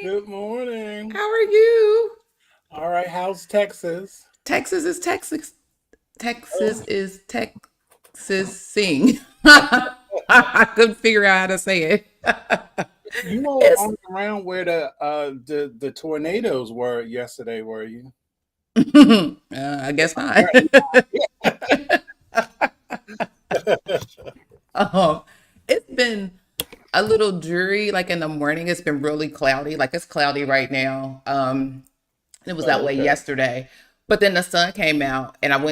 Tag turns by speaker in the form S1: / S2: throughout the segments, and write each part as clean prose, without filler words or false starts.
S1: Good morning.
S2: How are you?
S1: All right, how's Texas?
S2: Texas is Texas. Texas
S1: Oh,
S2: is Texasing. I couldn't figure out how to say it.
S1: you were
S2: It's
S1: on around where the tornadoes were yesterday, were you?
S2: I guess not.
S1: Apparently
S2: um, it's been a little dreary. Like in the morning, it's been really cloudy. Like it's cloudy right now. It was that
S1: Oh,
S2: way
S1: okay.
S2: yesterday, but then the sun came out, and I'm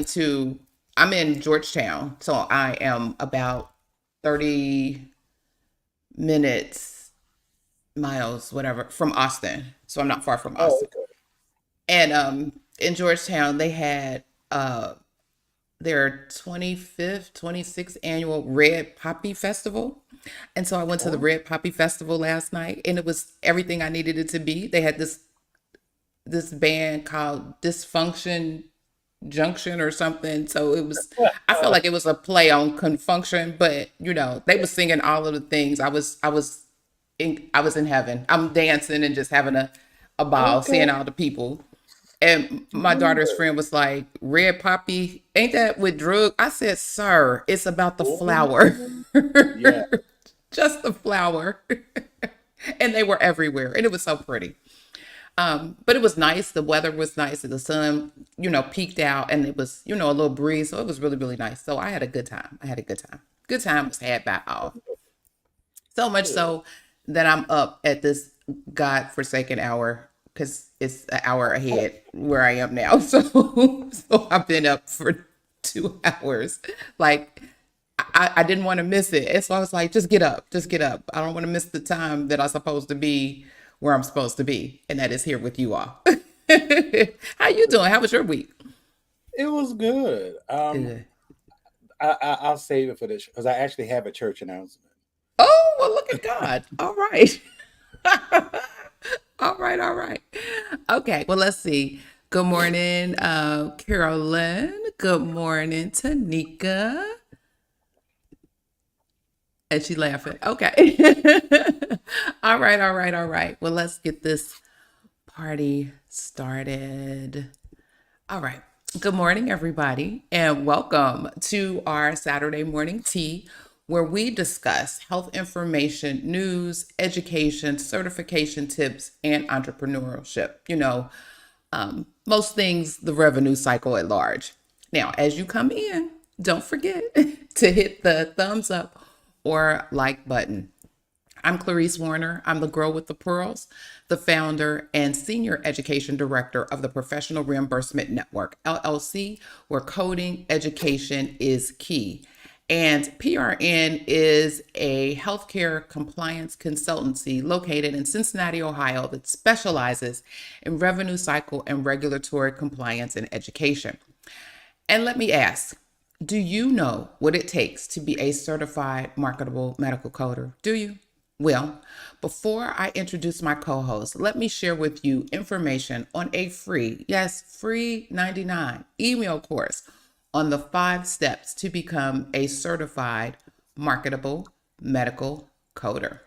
S2: in Georgetown, so I am about 30 minutes, miles, whatever, from Austin. So I'm not far from
S1: Oh,
S2: Austin.
S1: okay.
S2: And in Georgetown, they had their 25th, 26th annual Red Poppy Festival. And so I went to the
S1: Oh,
S2: Red Poppy Festival last night, and it was everything I needed it to be. They had this band called Dysfunction Junction or something. So I felt like it was a play on confunction, but they were singing all of the things. I was in heaven. I'm dancing and just having a ball,
S1: okay.
S2: seeing all the people. And my daughter's
S1: Good.
S2: friend was like, "Red poppy, ain't that with drug?" I said, "Sir, it's about the flower."
S1: Oh, yeah.
S2: Just the flower. And they were everywhere. And it was so pretty. But it was nice. The weather was nice. And the sun, peeked out, and it was, a little breeze. So it was really, really nice. So I had a good time. I had a good time. Good time was had by all. So much
S1: Good.
S2: so that I'm up at this godforsaken hour because it's an hour ahead where I am now. So I've been up for 2 hours. Like I didn't want to miss it. And so I was like, just get up, just get up. I don't want to miss the time that I'm supposed to be where I'm supposed to be, and that is here with you all. How you doing? How was your week?
S1: It was good.
S2: Good.
S1: I'll save it for this because I actually have a church announcement.
S2: Oh, well, look at God. All right. All right, all right. Okay, well, let's see. Good morning, Carolyn. Good morning, Tanika. And she laughing. Okay. All right, all right, all right. Well, let's get this party started. All right. Good morning, everybody, and welcome to our Saturday morning tea, where we discuss health information, news, education, certification tips, and entrepreneurship. Most things, the revenue cycle at large. Now, as you come in, don't forget to hit the thumbs up or like button. I'm Clarice Warner. I'm the Grow with the Pearls, the founder and senior education director of the Professional Reimbursement Network, LLC, where coding education is key. And PRN is a healthcare compliance consultancy located in Cincinnati, Ohio, that specializes in revenue cycle and regulatory compliance in education. And let me ask, do you know what it takes to be a certified marketable medical coder? Do you? Well, before I introduce my co host, let me share with you information on a free, yes, free 99 email course on the 5 steps to become a certified marketable medical coder.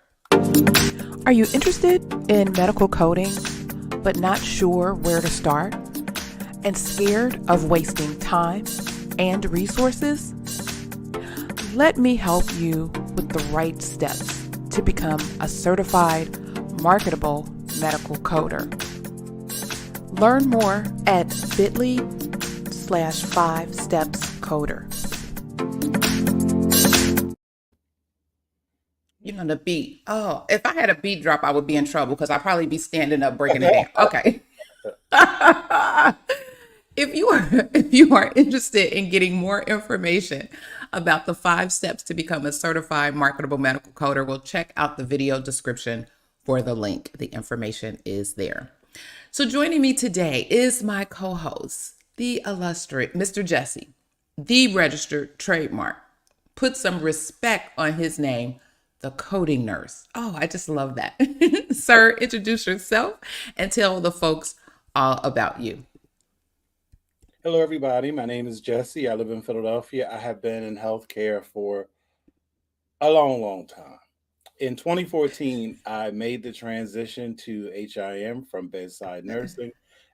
S3: Are you interested in medical coding but not sure where to start and scared of wasting time and resources? Let me help you with the right steps to become a certified marketable medical coder. Learn more at bit.ly/5stepscoder.
S2: The beat. Oh, if I had a beat drop, I would be in trouble because I'd probably be standing up breaking it down. Okay. If you are interested in getting more information about the 5 steps to become a certified marketable medical coder, well, check out the video description for the link. The information is there. So joining me today is my co-host, the illustrious Mr. Jesse, the registered trademark. Put some respect on his name, the coding nurse. Oh, I just love that. Sir, introduce yourself and tell the folks all about you.
S1: Hello, everybody. My name is Jesse. I live in Philadelphia. I have been in healthcare for a long, long time. In 2014, I made the transition to HIM from bedside nursing.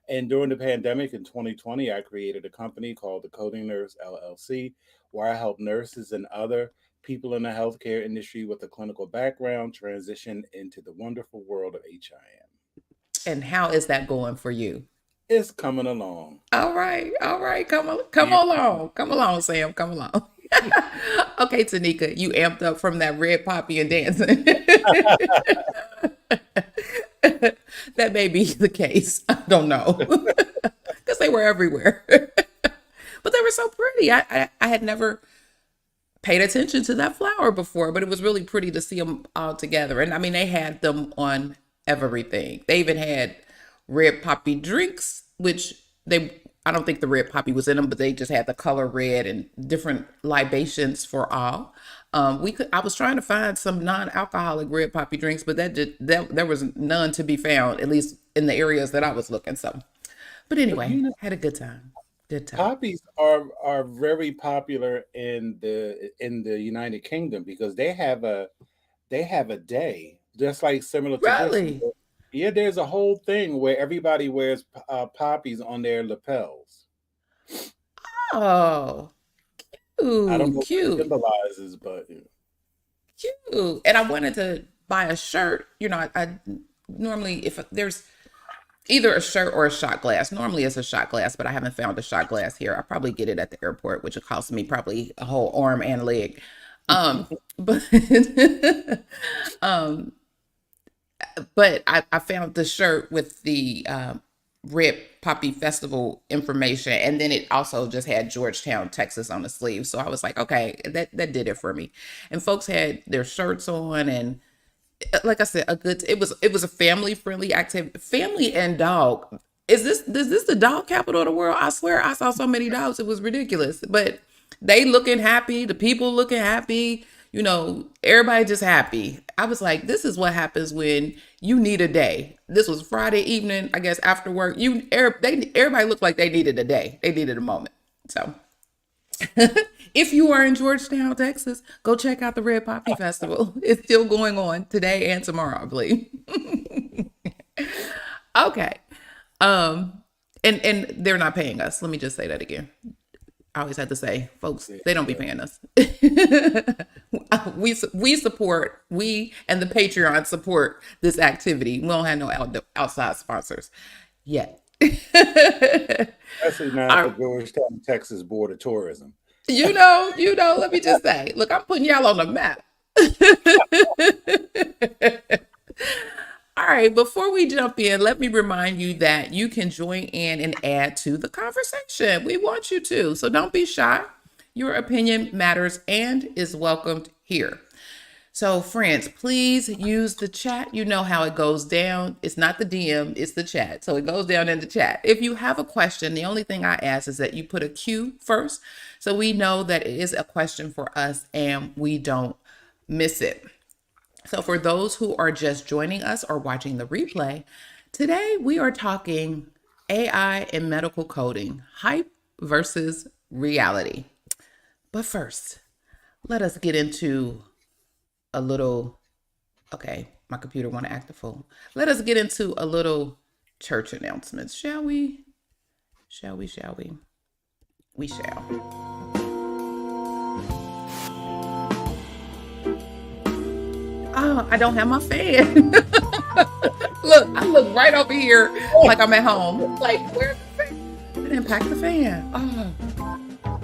S1: And during the pandemic in 2020, I created a company called the Coding Nurse LLC, where I help nurses and other people in the healthcare industry with a clinical background transition into the wonderful world of HIM.
S2: And how is that going for you?
S1: It's coming along.
S2: All right, all right.
S1: Yeah.
S2: Come along, Sam. Come along. Okay, Tanika, you amped up from that red poppy and dancing. That may be the case. I don't know. Because they were everywhere. But they were so pretty. I had never paid attention to that flower before, but it was really pretty to see them all together. And I mean, they had them on everything. They even had red poppy drinks, which I don't think the red poppy was in them, but they just had the color red and different libations for all. I was trying to find some non-alcoholic red poppy drinks, but there was none to be found, at least in the areas that I was looking. So, but anyway, had a good time. Good time.
S1: Poppies are very popular in the United Kingdom because they have a day just like similar to this.
S2: Really?
S1: Yeah, there's a whole thing where everybody wears poppies on their lapels.
S2: Oh,
S1: I don't
S2: ooh,
S1: know what it
S2: cute,
S1: symbolizes, but
S2: cute. And I wanted to buy a shirt. I normally, if there's either a shirt or a shot glass, normally it's a shot glass, but I haven't found a shot glass here. I'll probably get it at the airport, which will cost me probably a whole arm and leg. But um, but I found the shirt with the Red Poppy Festival information, and then it also just had Georgetown, Texas on the sleeve. So I was like, okay, that did it for me. And folks had their shirts on, and like I said, it was a family friendly activity. Family and dog. Is this the dog capital of the world? I swear I saw so many dogs, it was ridiculous. But they looking happy, the people looking happy, everybody just happy. I was like, this is what happens when you need a day. This was Friday evening, I guess, after work. Everybody looked like they needed a day. They needed a moment. So if you are in Georgetown, Texas, go check out the Red Poppy Festival. It's still going on today and tomorrow, I believe. Okay. And they're not paying us. Let me just say that again. I always have to say, folks, they don't be paying us. we and the Patreon support this activity. We don't have no outside sponsors yet.
S1: especially now at the Georgetown, Texas Board of Tourism.
S2: Let me just say, look, I'm putting y'all on the map. All right, before we jump in, let me remind you that you can join in and add to the conversation. We want you to, so don't be shy. Your opinion matters and is welcomed here. So friends, please use the chat. You know how it goes down. It's not the DM, it's the chat. So it goes down in the chat. If you have a question, the only thing I ask is that you put a Q first, so we know that it is a question for us and we don't miss it. So for those who are just joining us or watching the replay, today we are talking AI in medical coding, hype versus reality. But first, let us get into a little, okay, my computer want to act a fool. Let us get into a little church announcements, shall we? Shall we? We shall. Oh, I don't have my fan. Look, I look right over here like I'm at home. Like, where's the fan? I didn't pack the fan. Oh,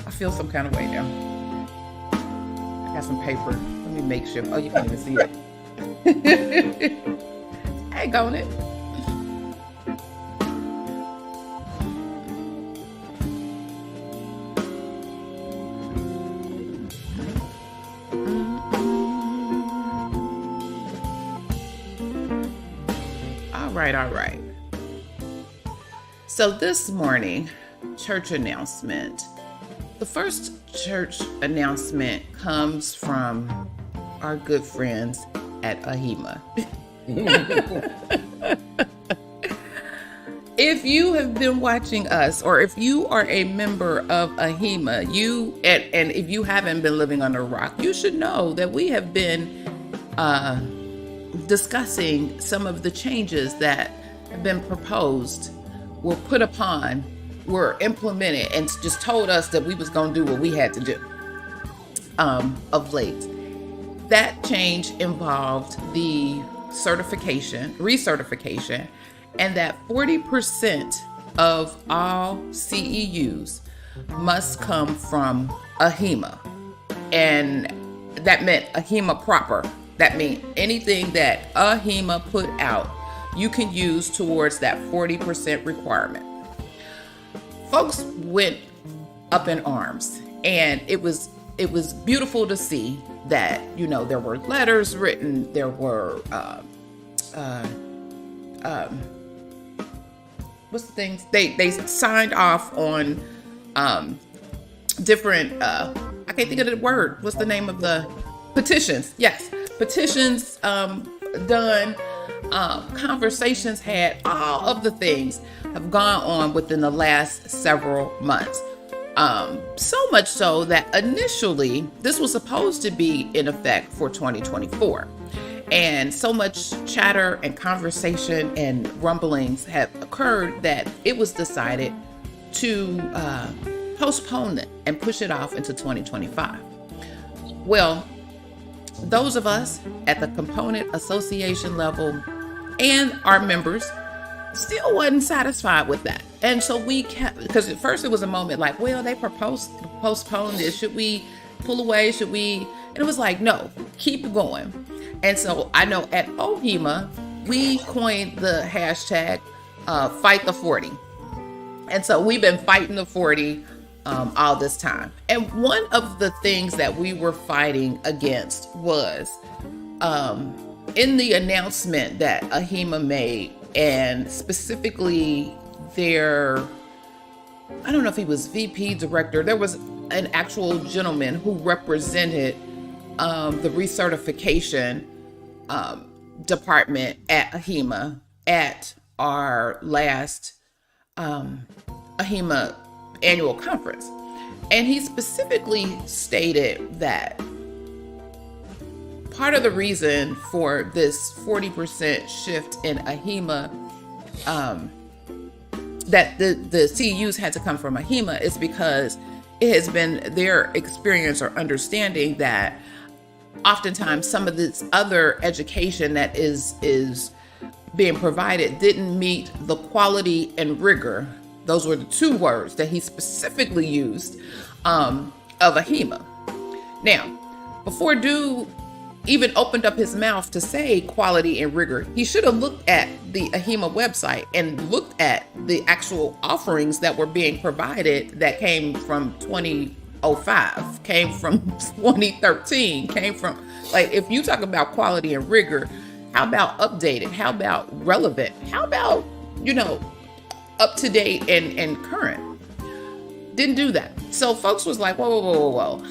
S2: I feel some kind of way now. I got some paper. Let me make sure. Oh, you can't even see it. Hey, on it. All right. So this morning, church announcement. The first church announcement comes from our good friends at AHIMA. If you have been watching us, or if you are a member of AHIMA, and if you haven't been living under a rock, you should know that we have been discussing some of the changes that have been proposed, were put upon, were implemented, and just told us that we was going to do what we had to do of late. That change involved the recertification, and that 40% of all CEUs must come from AHIMA. And that meant AHIMA proper. That means anything that AHIMA put out, you can use towards that 40% requirement. Folks went up in arms, and it was beautiful to see that, there were letters written, there were what's the things they signed off on different I can't think of the word. What's the name of the petitions? Yes, petitions done, conversations had. All of the things have gone on within the last several months. So much so that initially this was supposed to be in effect for 2024. And so much chatter and conversation and rumblings have occurred that it was decided to postpone it and push it off into 2025. Well, those of us at the component association level and our members still wasn't satisfied with that. And so we kept, because at first it was a moment like, well, they postponed this. Should we pull away? Should we? And it was like, no, keep going. And so I know at OHIMA, we coined the hashtag fight the 40. And so we've been fighting the 40 all this time. And one of the things that we were fighting against was in the announcement that AHIMA made, and specifically their, I don't know if he was VP director, there was an actual gentleman who represented the recertification department at AHIMA at our last AHIMA annual conference. And he specifically stated that part of the reason for this 40% shift in AHIMA, that the CEUs had to come from AHIMA, is because it has been their experience or understanding that oftentimes some of this other education that is being provided didn't meet the quality and rigor. Those were the two words that he specifically used of AHIMA. Now, before Dude even opened up his mouth to say quality and rigor, he should have looked at the AHIMA website and looked at the actual offerings that were being provided that came from 2005, came from 2013, came from, like, if you talk about quality and rigor, how about updated? How about relevant? How about, up to date and current? Didn't do that. So folks was like, whoa.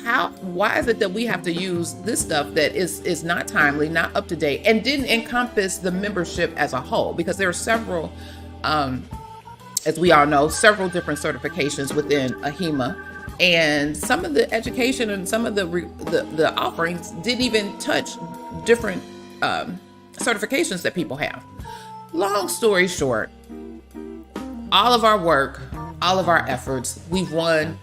S2: Why is it that we have to use this stuff that is not timely, not up to date, and didn't encompass the membership as a whole? Because there are several, as we all know, several different certifications within AHIMA, and some of the education and some of the offerings didn't even touch different certifications that people have. Long story short, all of our work, all of our efforts, we've won,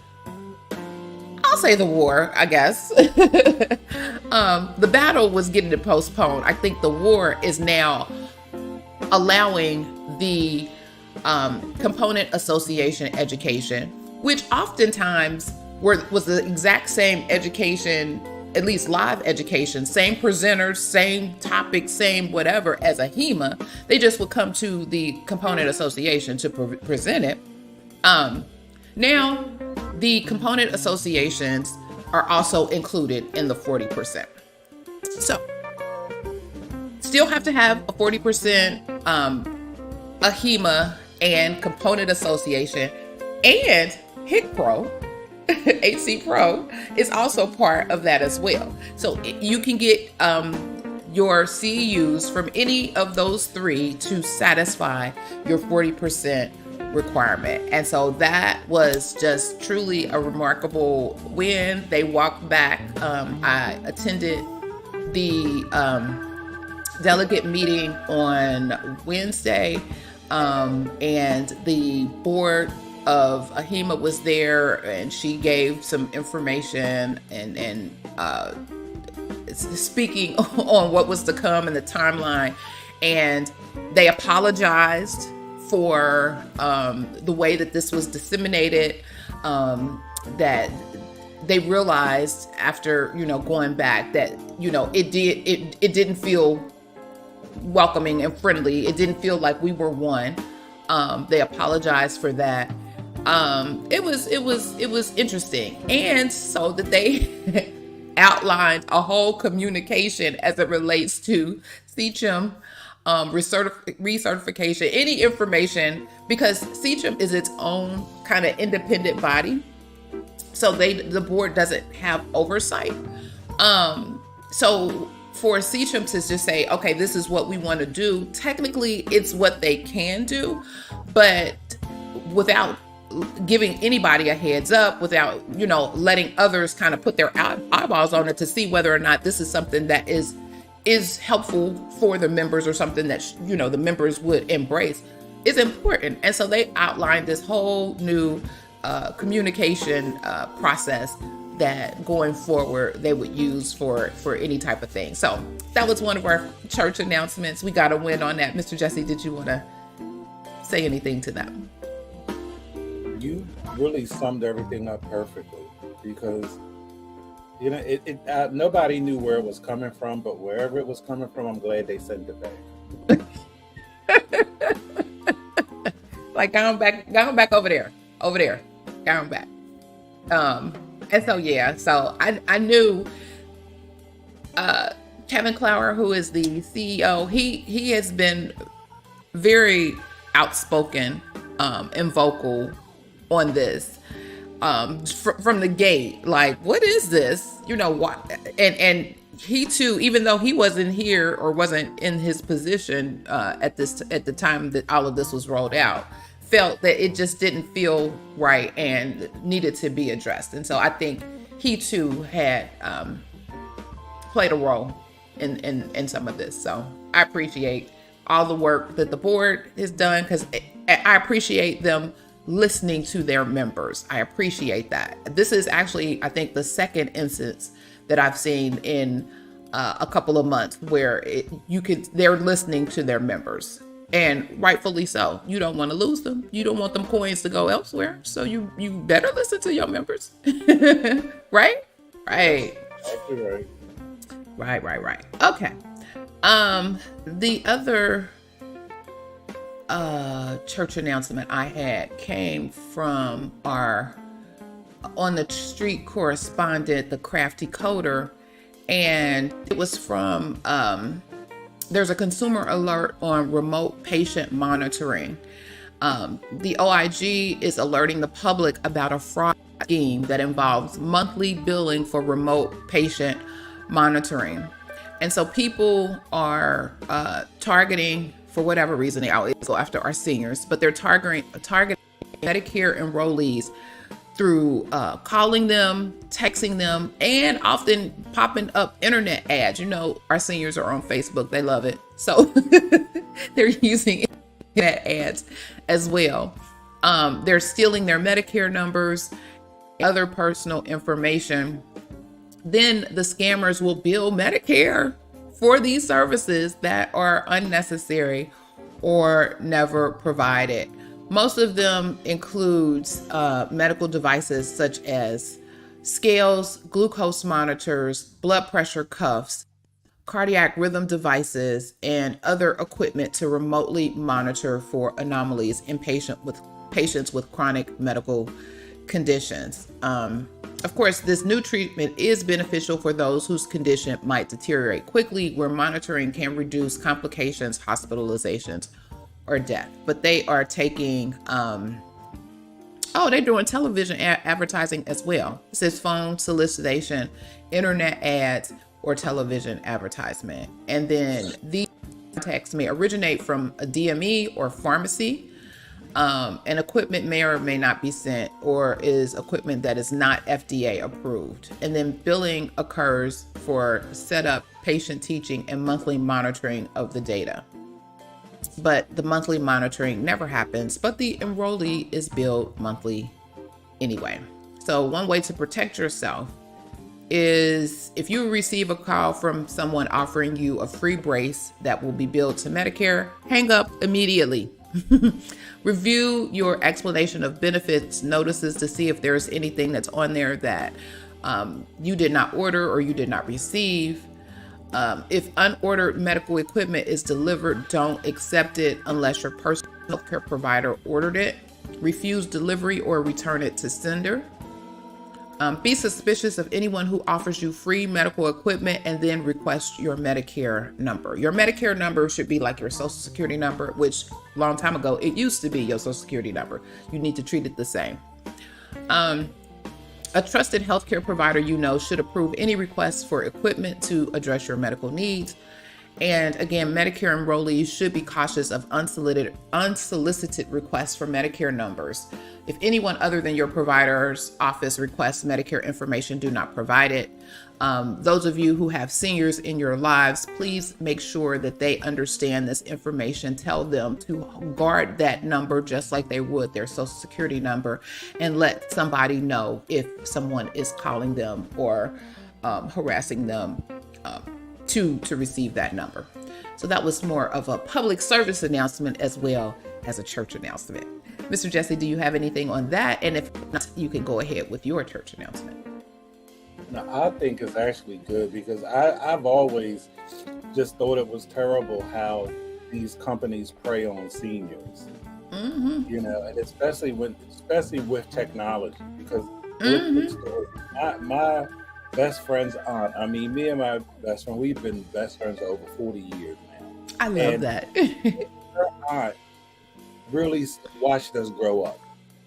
S2: I'll say, the war, I guess. The battle was getting it postponed. I think the war is now allowing the component association education, which oftentimes was the exact same education, at least live education, same presenters, same topic, same whatever as AHIMA. They just would come to the component association to present it. Now the component associations are also included in the 40%. So still have to have a 40% AHIMA and component association, and HIC Pro, HC Pro is also part of that as well. So you can get your CEUs from any of those three to satisfy your 40% requirement. And so that was just truly a remarkable win. They walked back. I attended the delegate meeting on Wednesday, and the board of AHIMA was there, and she gave some information and speaking on what was to come and the timeline. And they apologized for the way that this was disseminated, that they realized after, going back that, it didn't feel welcoming and friendly. It didn't feel like we were one. They apologized for that. It was interesting. And so that they outlined a whole communication as it relates to CCHM, recertification, any information, because CCHM is its own kind of independent body. So the board doesn't have oversight. So for CCHM to just say, okay, this is what we want to do, technically it's what they can do, but without giving anybody a heads up, without, letting others kind of put their eyeballs on it to see whether or not this is something that is helpful for the members or something that, the members would embrace, is important. And so they outlined this whole new communication process that going forward they would use for any type of thing. So that was one of our church announcements. We got a win on that. Mr. Jesse, did you want to say anything to that?
S1: You really summed everything up perfectly, because nobody knew where it was coming from, but wherever it was coming from, I'm glad they sent it back.
S2: Like going back over there, going back. And so I knew Kevin Clower, who is the CEO, he has been very outspoken and vocal on this from the gate. Like, what is this? What? And he too, even though he wasn't here or wasn't in his position at the time that all of this was rolled out, felt that it just didn't feel right and needed to be addressed. And so I think he too had played a role in some of this. So I appreciate all the work that the board has done, because I appreciate them listening to their members. I appreciate that. This is actually, I think, the second instance that I've seen in a couple of months where they're listening to their members. And rightfully so. You don't want to lose them. You don't want them coins to go elsewhere. So you better listen to your members. Right? Right.
S1: Exactly right.
S2: Right. Okay. The other church announcement I had came from our on the street correspondent, the Crafty Coder, and it was from there's a consumer alert on remote patient monitoring. The OIG is alerting the public about a fraud scheme that involves monthly billing for remote patient monitoring. And so people are targeting, for whatever reason, they always go after our seniors, but they're targeting Medicare enrollees through calling them, texting them, and often popping up internet ads. Our seniors are on Facebook. They love it. So they're using internet ads as well. They're stealing their Medicare numbers, other personal information. Then the scammers will bill Medicare for these services that are unnecessary or never provided. Most of them includes medical devices such as scales, glucose monitors, blood pressure cuffs, cardiac rhythm devices, and other equipment to remotely monitor for anomalies in patients with chronic medical conditions. Of course, this new treatment is beneficial for those whose condition might deteriorate quickly, where monitoring can reduce complications, hospitalizations, or death. But they are taking, they're doing television advertising as well. It says phone solicitation, internet ads, or television advertisement. And then these contacts may originate from a DME or pharmacy. And equipment may or may not be sent, or is equipment that is not FDA approved. And then billing occurs for setup, patient teaching, and monthly monitoring of the data. But the monthly monitoring never happens, but the enrollee is billed monthly anyway. So one way to protect yourself is if you receive a call from someone offering you a free brace that will be billed to Medicare, hang up immediately. Review your explanation of benefits notices to see if there's anything that's on there that you did not order or you did not receive. If unordered medical equipment is delivered, don't accept it unless your personal healthcare provider ordered it. Refuse delivery or return it to sender. Be suspicious of anyone who offers you free medical equipment and then request your Medicare number. Your Medicare number should be like your Social Security number, which a long time ago, it used to be your Social Security number. You need to treat it the same. A trusted healthcare provider you know should approve any requests for equipment to address your medical needs. And again, Medicare enrollees should be cautious of unsolicited requests for Medicare numbers. If anyone other than your provider's office requests Medicare information, do not provide it. Those of you who have seniors in your lives, please make sure that they understand this information. Tell them to guard that number just like they would their Social Security number, and let somebody know if someone is calling them or harassing them to receive that number. So that was more of a public service announcement as well as a church announcement. Mr. Jesse, do you have anything on that? And if not, you can go ahead with your church announcement.
S1: No, I think it's actually good because I've always just thought it was terrible how these companies prey on seniors.
S2: Mm-hmm.
S1: You know, and especially with technology, because my best friend's aunt, I mean, me and my best friend, we've been best friends for over 40 years now.
S2: I love that.
S1: Her aunt really watched us grow up.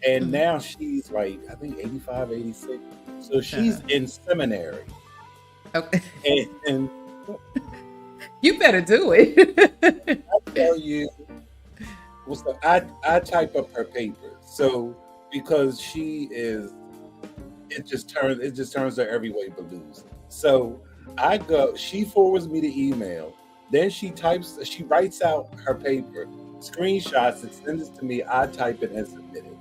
S1: And now she's like, I think 85, 86. So she's in seminary.
S2: Okay.
S1: And
S2: you better do it.
S1: I tell you, so I type up her papers. So because she is, it just turns her every way but lose. So she forwards me the email. Then she writes out her paper, screenshots it, sends it to me. I type it and submit it.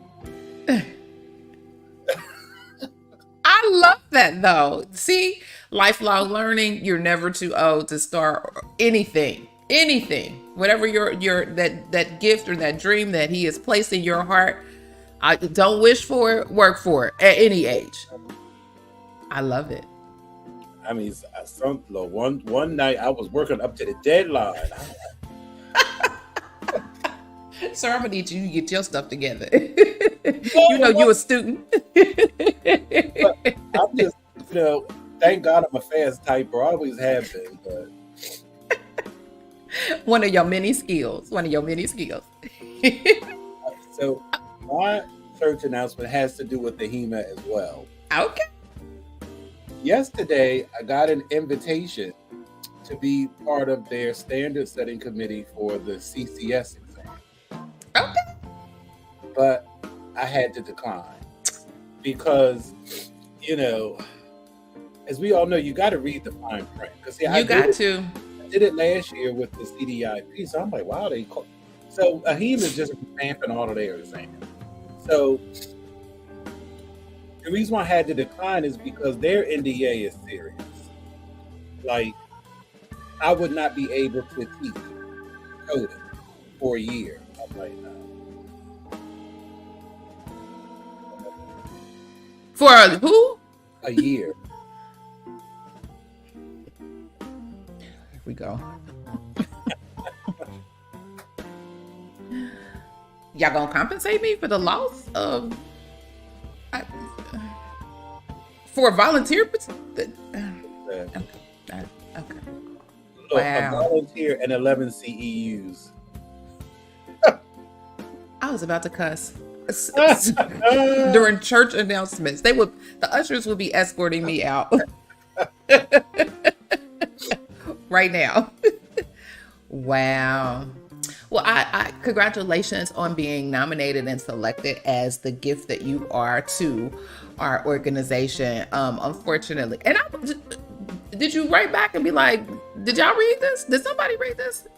S2: I love that though. See, lifelong learning. You're never too old to start anything. Whatever your that gift or that dream that he has placed in your heart. I don't wish for it, work for it at any age. I love it.
S1: I mean, one night I was working up to the deadline.
S2: Sir, I'm gonna need you to get your stuff together. You know you're a student.
S1: But I'm just, thank God I'm a fast typer. I always have been. But
S2: One of your many skills.
S1: So my church announcement has to do with the HEMA as well.
S2: Okay.
S1: Yesterday, I got an invitation to be part of their standard setting committee for the CCS exam.
S2: Okay.
S1: But I had to decline because, as we all know, you got to read the fine print.
S2: You got to.
S1: I did it last year with the CDIP, so I'm like, wow, so AHEM is just revamping all of their exams. So the reason why I had to decline is because their NDA is serious. Like, I would not be able to teach coding for a year. I'm like, no.
S2: For who?
S1: A year.
S2: Here we go. Y'all gonna compensate me for the loss of for a volunteer? Okay.
S1: Look,
S2: Wow.
S1: a volunteer and 11 CEUs.
S2: I was about to cuss. During church announcements, the ushers would be escorting me out right now. Wow. Well, I congratulations on being nominated and selected as the gift that you are to our organization. Unfortunately, and did you write back and be like, "Did y'all read this? Did somebody read this?"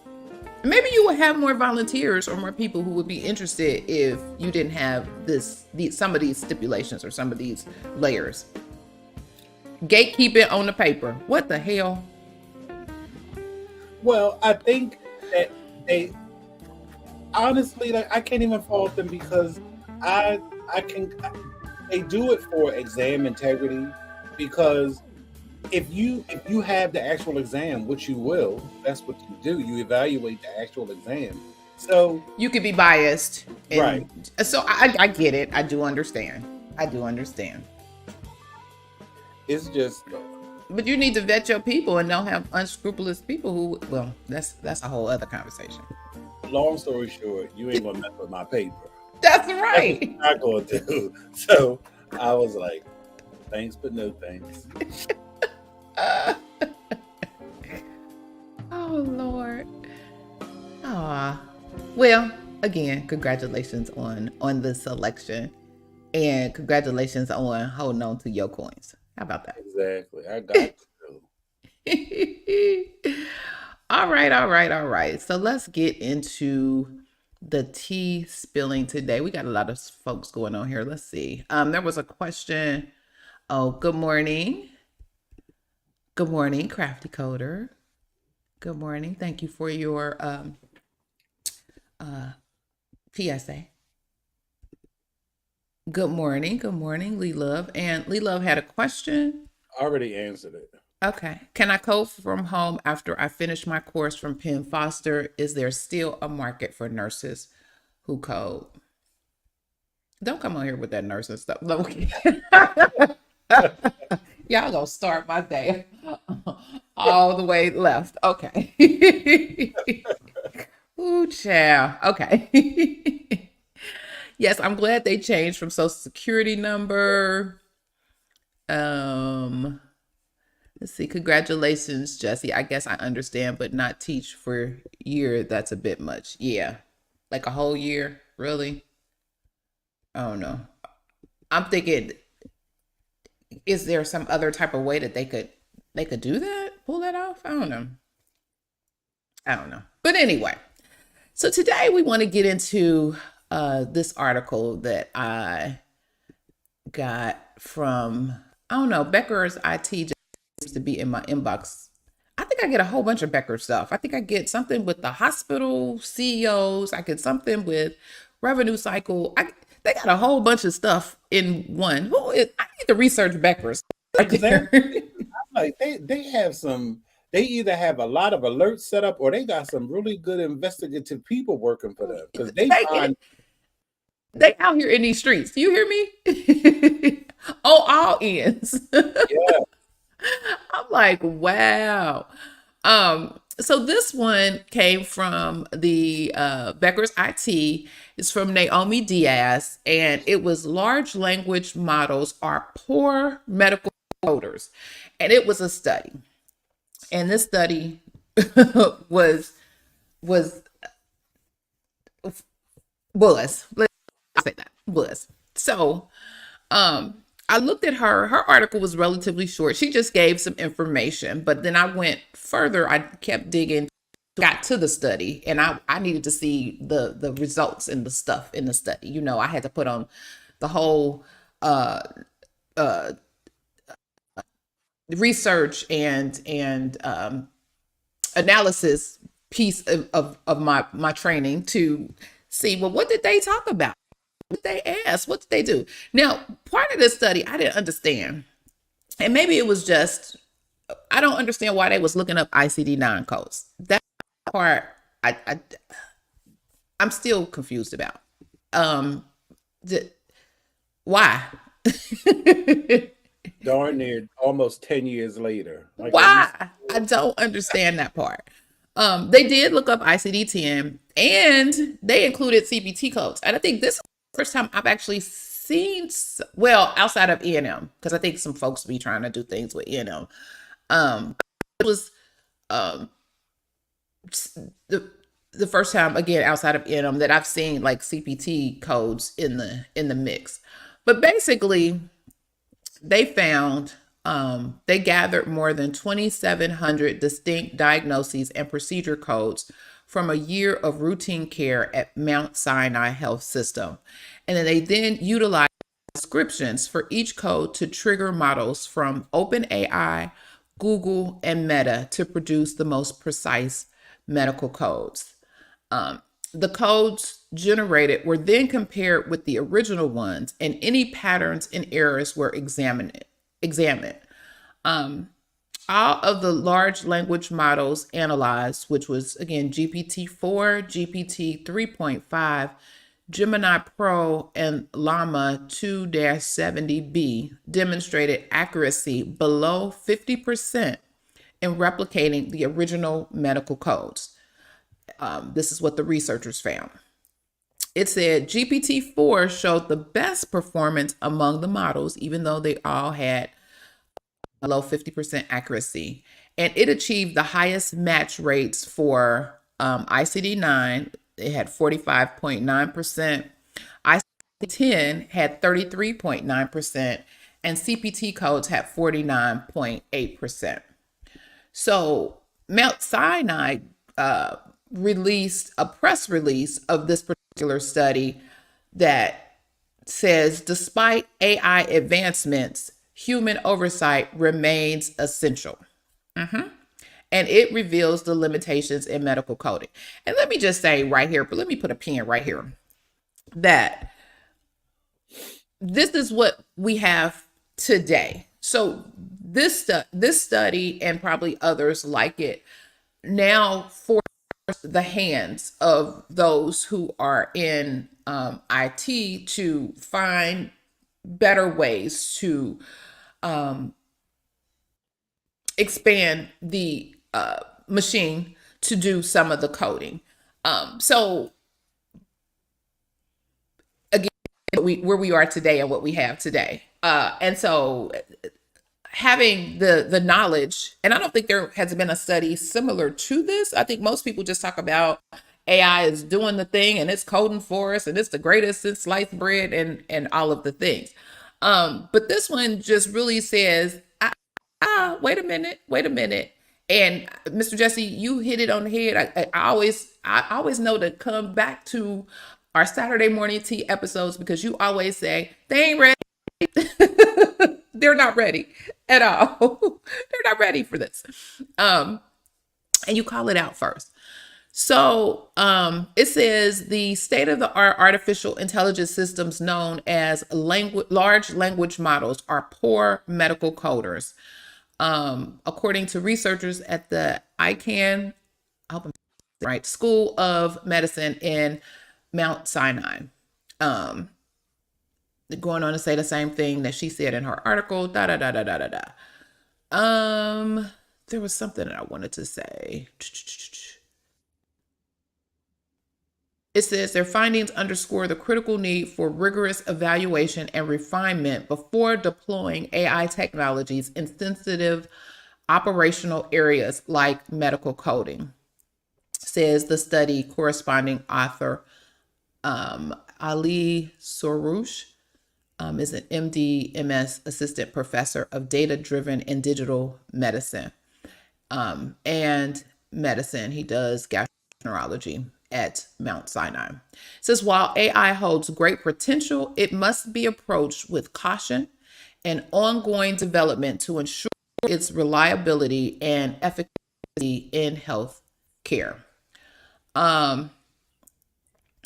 S2: Maybe you would have more volunteers or more people who would be interested if you didn't have some of these stipulations or some of these layers. Gatekeeping on the paper. What the hell?
S1: Well, I think that they honestly, like, I can't even fault them because I can. They do it for exam integrity, because if you have the actual exam, which you will, that's what you do. You evaluate the actual exam. So
S2: You could be biased. And
S1: right,
S2: so I get it. I do understand.
S1: it's just
S2: But you need to vet your people and don't have unscrupulous people who, well, that's a whole other conversation.
S1: long story short, you ain't gonna mess with my paper.
S2: That's
S1: That's what
S2: right.
S1: you're not gonna do. So I was like, thanks, but no thanks.
S2: Oh Lord. Ah. Well, again, congratulations on the selection, and congratulations on holding on to your coins. How about that?
S1: Exactly. I got to.
S2: All right. So let's get into the tea spilling today. We got a lot of folks going on here. Let's see. There was a question. Oh, good morning. Good morning, Crafty Coder. Good morning. Thank you for your PSA. Good morning, Lee Love. And Lee Love had a question.
S1: Already answered it.
S2: Okay. Can I code from home after I finish my course from Penn Foster? Is there still a market for nurses who code? Don't come on here with that nursing stuff. No, okay. Y'all gonna start my day all the way left. Okay. Ooh, child. Okay. Yes, I'm glad they changed from social security number. Let's see. Congratulations, Jesse. I guess I understand, but not teach for a year. That's a bit much. Yeah. Like a whole year? Really? I don't know. I'm thinking, is there some other type of way that they could do that? Pull that off? I don't know. But anyway, so today we want to get into this article that I got from, I don't know, Becker's IT just seems to be in my inbox. I think I get a whole bunch of Becker stuff. I think I get something with the hospital CEOs. I get something with revenue cycle. They got a whole bunch of stuff in one. I need to research Becker's. Right there.
S1: Like they have some. They either have a lot of alerts set up, or they got some really good investigative people working for them, because they
S2: out here in these streets. Do you hear me? On all ends.
S1: Yeah.
S2: I'm like, wow. So this one came from the Becker's IT. It's from Naomi Diaz, and it was large language models are poor medical coders, and it was a study. And this study was let's say that was. So I looked at her article was relatively short. She just gave some information, but then I went further. I kept digging, got to the study, and I needed to see the results and the stuff in the study. You know, I had to put on the whole research and analysis piece of my training to see, well, what did they talk about? What did they ask? What did they do? Now, part of this study I didn't understand, and maybe it was just I don't understand why they was looking up ICD-9 codes. That part I'm still confused about. Why?
S1: Darn near almost 10 years later. Like,
S2: Why? I don't understand that part. They did look up ICD-10 and they included CPT codes. And I think this is the first time I've actually seen, well, outside of E&M, because I think some folks be trying to do things with E&M. It was the the first time, again, outside of Enum, that I've seen like CPT codes in the mix. But basically, they found they gathered more than 2,700 distinct diagnoses and procedure codes from a year of routine care at Mount Sinai Health System. And then they then utilized descriptions for each code to trigger models from OpenAI, Google, and Meta to produce the most precise medical codes. The codes generated were then compared with the original ones, and any patterns and errors were examined. All of the large language models analyzed, which was again GPT-4, GPT 3.5, Gemini Pro, and Llama 2-70B, demonstrated accuracy below 50% in replicating the original medical codes. This is what the researchers found. It said GPT-4 showed the best performance among the models, even though they all had below 50% accuracy. And it achieved the highest match rates for ICD-9. It had 45.9%. ICD-10 had 33.9%. And CPT codes had 49.8%. So Mount Sinai released a press release of this particular study that says, despite AI advancements, human oversight remains essential. And it reveals the limitations in medical coding. And let me just say right here, but let me put a pin right here, that this is what we have today. So this study and probably others like it now force the hands of those who are in IT to find better ways to expand the machine to do some of the coding. So again, where we are today and what we have today. And so having the knowledge, and I don't think there has been a study similar to this. I think most people just talk about AI is doing the thing and it's coding for us and it's the greatest since sliced bread and all of the things. But this one just really says, wait a minute. And Mr. Jesse, you hit it on the head. I always know to come back to our Saturday morning tea episodes, because you always say they ain't ready. They're not ready at all. They're not ready for this. And you call it out first. So it says the state-of-the-art artificial intelligence systems known as large language models are poor medical coders. According to researchers at the ICANN, School of Medicine in Mount Sinai. Going on to say the same thing that she said in her article. There was something that I wanted to say. It says their findings underscore the critical need for rigorous evaluation and refinement before deploying AI technologies in sensitive operational areas like medical coding, says the study corresponding author. Ali Soroush is an MD, MS assistant professor of data-driven and digital medicine and medicine. He does gastroenterology at Mount Sinai. It says, while AI holds great potential, it must be approached with caution and ongoing development to ensure its reliability and efficacy in health care. It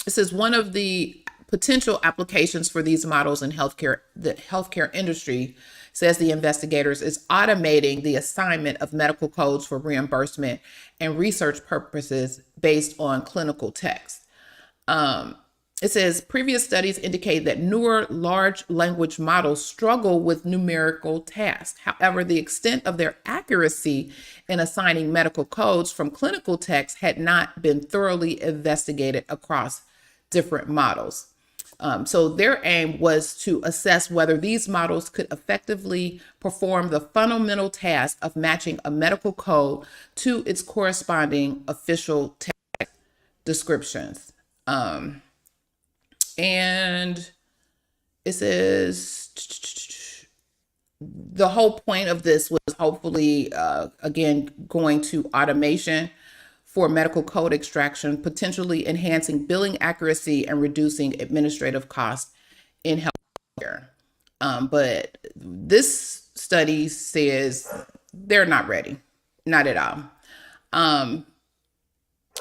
S2: says one of the potential applications for these models in healthcare, the healthcare industry, says the investigators, is automating the assignment of medical codes for reimbursement and research purposes based on clinical text. It says previous studies indicate that newer large language models struggle with numerical tasks. However, the extent of their accuracy in assigning medical codes from clinical text had not been thoroughly investigated across different models. So their aim was to assess whether these models could effectively perform the fundamental task of matching a medical code to its corresponding official text descriptions. And it says the whole point of this was hopefully, again, going to automation for medical code extraction, potentially enhancing billing accuracy and reducing administrative costs in healthcare. But this study says they're not ready, not at all.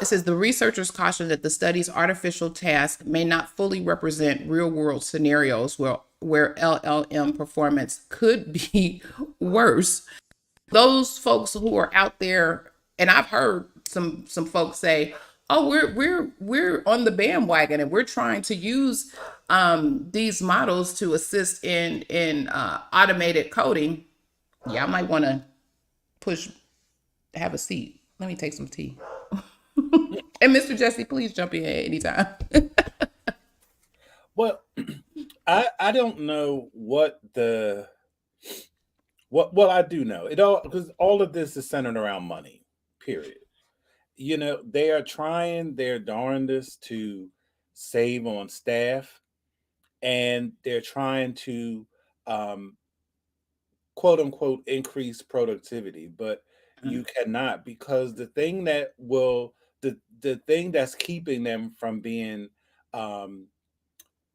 S2: It says the researchers caution that the study's artificial task may not fully represent real world scenarios where LLM performance could be worse. Those folks who are out there, and I've heard some folks say, "Oh, we're on the bandwagon, and we're trying to use these models to assist in automated coding." Yeah, I might want to have a seat. Let me take some tea. And Mr. Jesse, please jump in anytime.
S1: Well, I don't know what well, I do know it all, because all of this is centered around money, period. They are trying their darndest to save on staff, and they're trying to quote unquote increase productivity, but you cannot, because the thing that's keeping them um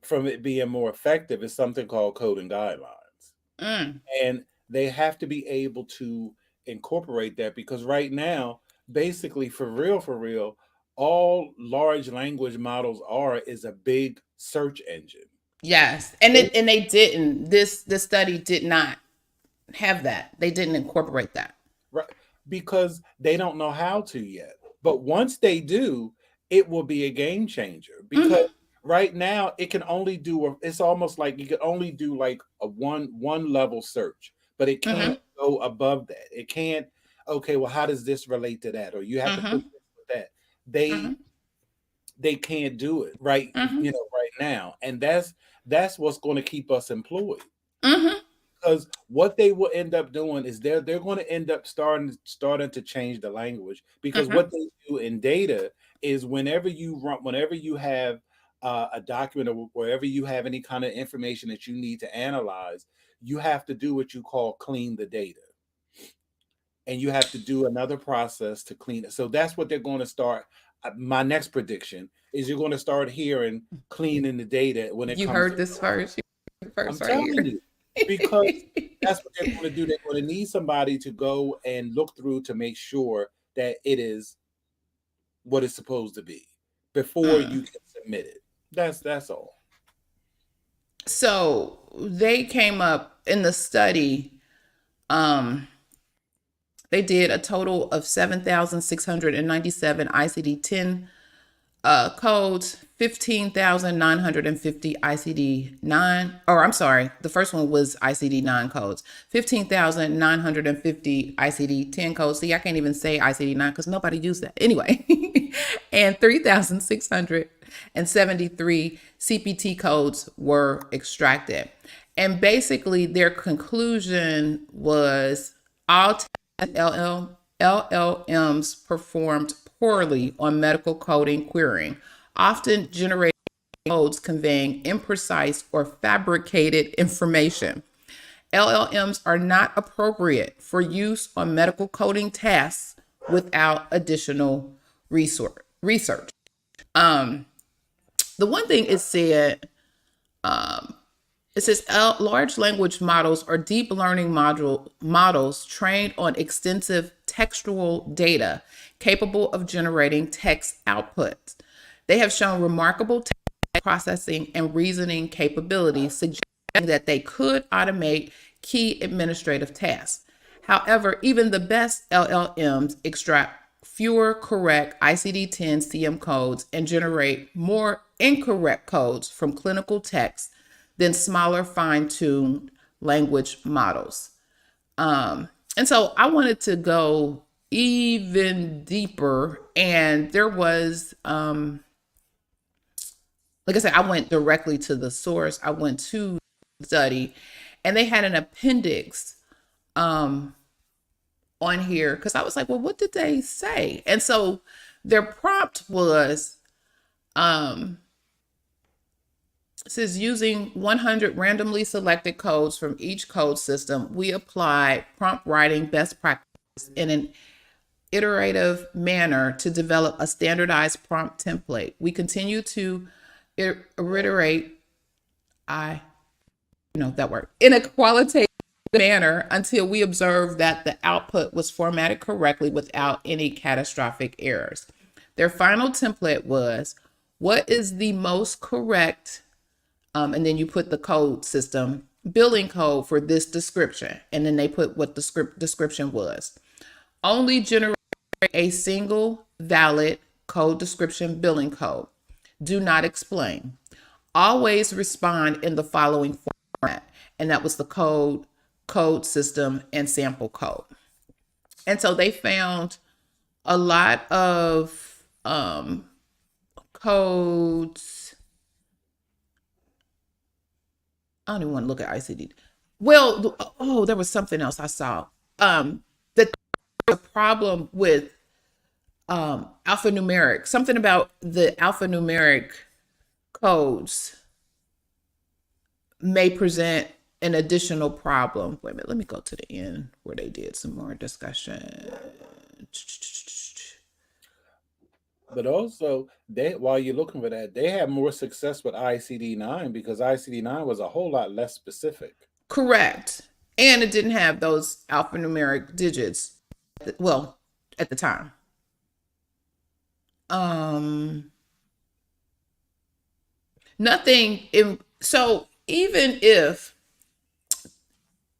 S1: from it being more effective is something called coding guidelines.
S2: Mm,
S1: And they have to be able to incorporate that, because right now, basically, for real, all large language models is a big search engine.
S2: yes, and they didn't. This study did not have that. They didn't incorporate that.
S1: Right, because they don't know how to yet. But once they do, it will be a game changer, because
S2: Mm-hmm,
S1: right now it's almost like you can only do like a one level search, but it
S2: mm-hmm,
S1: can't go above that. It can't, okay, well, how does this relate to that? Or you have to put
S2: mm-hmm,
S1: this with that. They
S2: mm-hmm,
S1: they can't do it right,
S2: mm-hmm,
S1: right now. And that's what's going to keep us employed.
S2: mm-hmm,
S1: Because what they will end up doing is they're going to end up starting to change the language, because
S2: mm-hmm,
S1: what they do in data is whenever you have a document, or wherever you have any kind of information that you need to analyze, you have to do what you call clean the data, and you have to do another process to clean it. So that's what they're going to start. My next prediction is you're going to start hearing cleaning the data when it
S2: You
S1: comes to.
S2: heard this first. You heard it
S1: I'm
S2: first right
S1: telling
S2: here.
S1: you, because that's what they're going to do. They're going to need somebody to go and look through to make sure that it is what it's supposed to be before you
S2: Mm.
S1: can submit it. That's all.
S2: So they came up in the study. Um, they did a total of 7,697 ICD-10 codes, 15,950 ICD-9, or I'm sorry, the first one was ICD-9 codes, 15,950 ICD-10 codes. See, I can't even say ICD-9 because nobody used that. Anyway, and 3,673 CPT codes were extracted. And basically, their conclusion was all LLMs performed poorly on medical coding querying, often generating codes conveying imprecise or fabricated information. LLMs are not appropriate for use on medical coding tasks without additional research. Um, the one thing it said, it says large language models are deep learning models trained on extensive textual data capable of generating text outputs. They have shown remarkable text processing and reasoning capabilities, suggesting that they could automate key administrative tasks. However, even the best LLMs extract fewer correct ICD-10 CM codes and generate more incorrect codes from clinical text than smaller, fine-tuned language models. And so I wanted to go even deeper, and there was, like I said, I went directly to the source. I went to the study, and they had an appendix um, on here because I was like, well, what did they say? And so their prompt was Um, it says using 100 randomly selected codes from each code system, we apply prompt writing best practices in an iterative manner to develop a standardized prompt template. We continue to iterate, I that word, in a qualitative manner until we observe that the output was formatted correctly without any catastrophic errors. Their final template was, what is the most correct, and then you put the code system billing code for this description, and then they put what the script description was. Only generate a single valid code description billing code. Do not explain. Always respond in the following format. And that was the code system, and sample code. And so they found a lot of codes. I don't even want to look at ICD. Well, oh, there was something else I saw. That the problem with alphanumeric, something about the alphanumeric codes may present an additional problem. Wait a minute, let me go to the end where they did some more discussion.
S1: But also, they while you're looking for that, they had more success with ICD-9 because ICD-9 was a whole lot less specific.
S2: Correct. And it didn't have those alphanumeric digits. Well, at the time. Nothing in, so even if,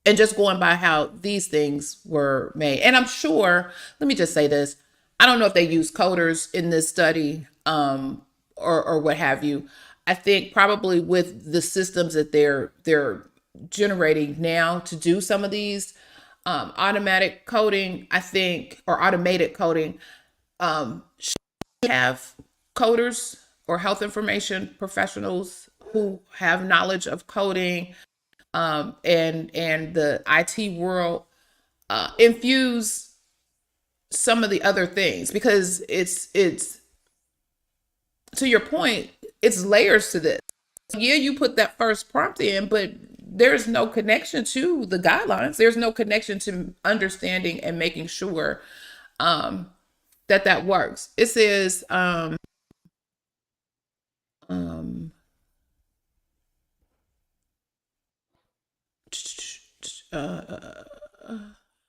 S2: and just going by how these things were made, and I'm sure, let me just say this, I don't know if they use coders in this study, or what have you. I think probably with the systems that they're generating now to do some of these automatic coding, I think, or automated coding, should have coders or health information professionals who have knowledge of coding, and the IT world, infuse some of the other things, because it's to your point, it's layers to this. Yeah, you put that first prompt in, but there's no connection to the guidelines. There's no connection to understanding and making sure that works. It says um,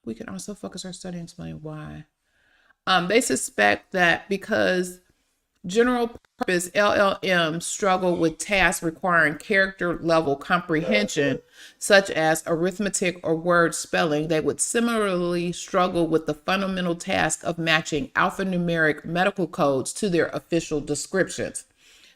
S2: we can also focus our study and explain why. They suspect that because general purpose LLMs struggle with tasks requiring character level comprehension, such as arithmetic or word spelling, they would similarly struggle with the fundamental task of matching alphanumeric medical codes to their official descriptions.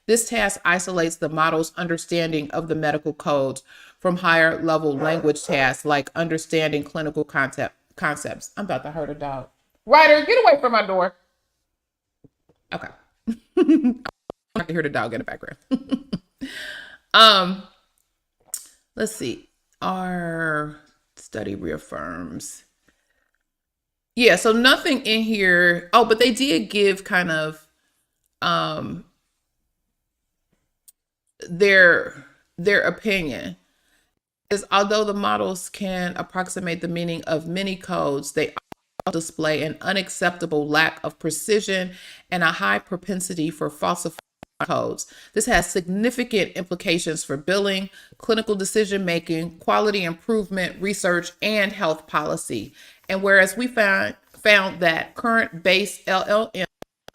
S2: This task isolates the model's understanding of the medical codes from higher level language tasks like understanding clinical concepts. I'm about to hurt a dog. Ryder, get away from my door. Okay. I can hear the dog in the background. Let's see. Our study reaffirms. Yeah, so nothing in here. Oh, but they did give kind of their opinion. Is although the models can approximate the meaning of many codes, they display an unacceptable lack of precision and a high propensity for falsifying codes. This has significant implications for billing, clinical decision making, quality improvement, research, and health policy. And whereas we found that current base LLM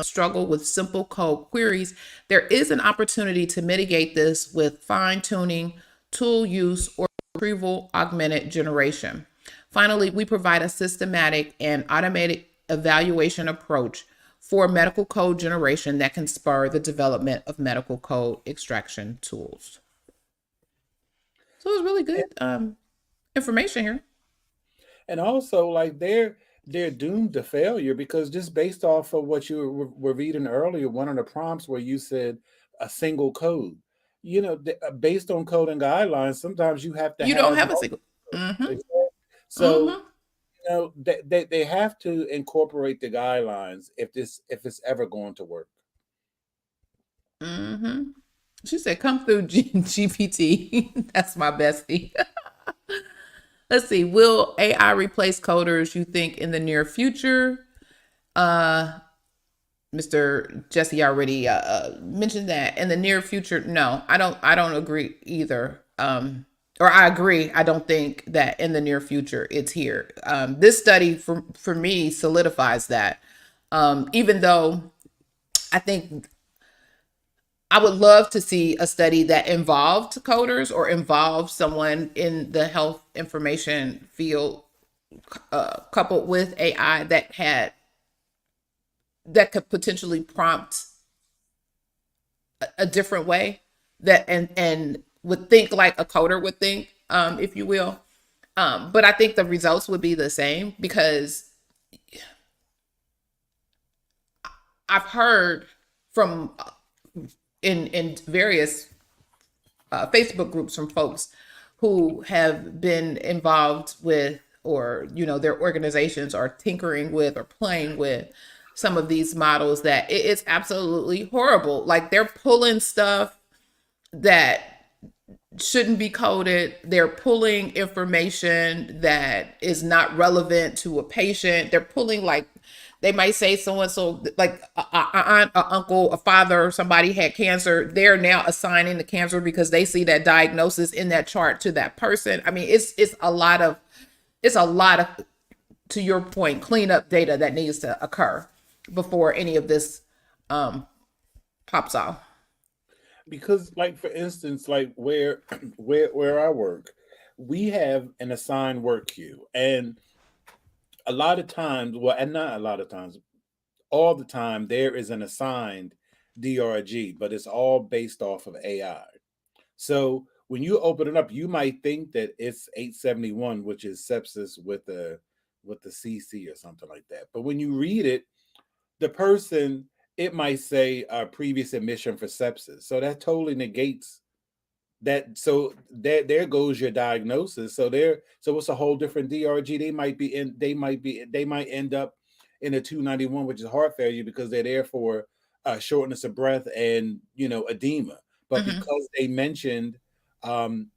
S2: struggle with simple code queries, there is an opportunity to mitigate this with fine-tuning, tool use, or retrieval augmented generation. Finally, we provide a systematic and automated evaluation approach for medical code generation that can spur the development of medical code extraction tools. So it's really good information here.
S1: And also, like they're doomed to failure because just based off of what you were reading earlier, one of the prompts where you said a single code, based on coding guidelines, sometimes you have to
S2: You don't
S1: have
S2: have a
S1: multiple
S2: single.
S1: codes.
S2: Mm-hmm.
S1: So
S2: Mm-hmm.
S1: they have to incorporate the guidelines if it's ever going to work.
S2: Mm-hmm. She said, "Come through, GPT." That's my bestie. Let's see. Will AI replace coders, you think, in the near future? Uh, Mr. Jesse already mentioned that in the near future. No, I don't. I don't agree either. Or I agree. I don't think that in the near future it's here. This study for me solidifies that. Even though I think I would love to see a study that involved coders or involved someone in the health information field, coupled with AI that could potentially prompt a different way that and would think like a coder would think, if you will. But I think the results would be the same because I've heard from in various Facebook groups from folks who have been involved with, or their organizations are tinkering with or playing with some of these models, that it's absolutely horrible. Like, they're pulling stuff that shouldn't be coded. They're pulling information that is not relevant to a patient. They're pulling, like, they might say so and so, like a aunt, a uncle, a father, somebody had cancer. They're now assigning the cancer because they see that diagnosis in that chart to that person. I mean, it's a lot of to your point, cleanup data that needs to occur before any of this pops off.
S1: Because, like, for instance, like where where I work, we have an assigned work queue, and a lot of times, well, and not a lot of times, all the time, there is an assigned DRG, but it's all based off of AI. So when you open it up, you might think that it's 871, which is sepsis with the CC or something like that. But when you read it, the person, it might say previous admission for sepsis. So that totally negates that. So there goes your diagnosis. So it's a whole different DRG. They might end up in a 291, which is heart failure, because they're there for shortness of breath and edema. But
S2: Mm-hmm.
S1: because they mentioned um,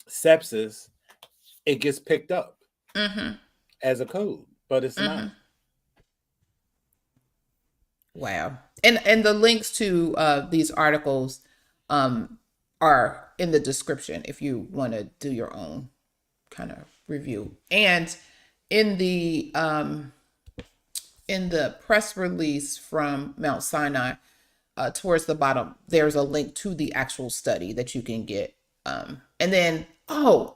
S1: sepsis, it gets picked up
S2: Mm-hmm.
S1: as a code, but it's not.
S2: Mm-hmm. Wow. And the links to these articles um, are in the description if you want to do your own kind of review. And in the um, in the press release from Mount Sinai, towards the bottom, there's a link to the actual study that you can get. And then, oh,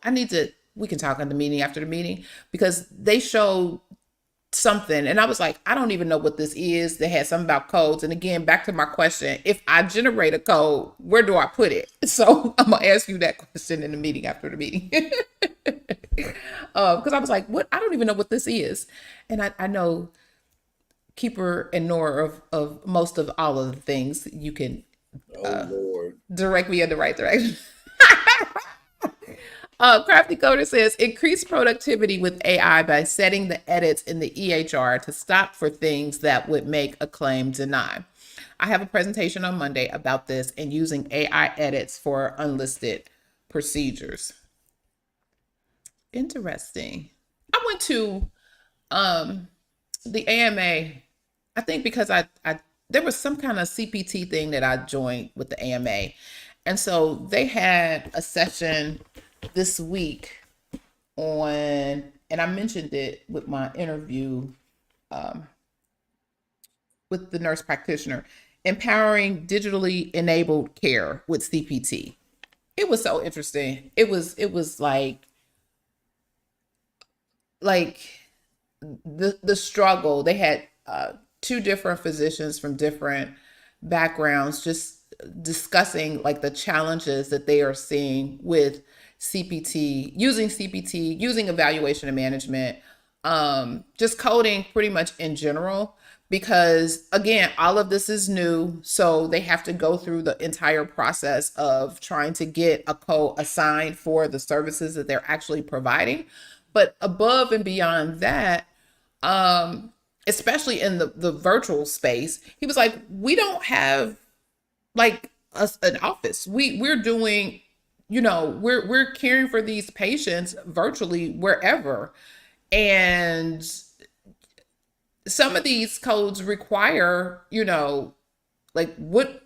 S2: we can talk in the meeting after the meeting, because they showed something and I was like, I don't even know what this is. They had something about codes. And again, back to my question, if I generate a code, where do I put it? So I'm gonna ask you that question in the meeting after the meeting. Because I was like, what? I don't even know what this is. And I know keeper and knower of most of all of the things. You can
S1: Oh Lord.
S2: direct me in the right direction. Crafty Coder says, increase productivity with AI by setting the edits in the EHR to stop for things that would make a claim deny. I have a presentation on Monday about this and using AI edits for unlisted procedures. Interesting. I went to the AMA, I think because I there was some kind of CPT thing that I joined with the AMA. And so they had a session this week on, and I mentioned it with my interview with the nurse practitioner, empowering digitally enabled care with CPT. It was so interesting. It was like the struggle. They had two different physicians from different backgrounds just discussing like the challenges that they are seeing with CPT, using evaluation and management, just coding pretty much in general. Because again, all of this is new. So they have to go through the entire process of trying to get a code assigned for the services that they're actually providing. But above and beyond that, especially in the virtual space, he was like, we don't have like an office. We're doing, we're caring for these patients virtually wherever. And some of these codes require, like what,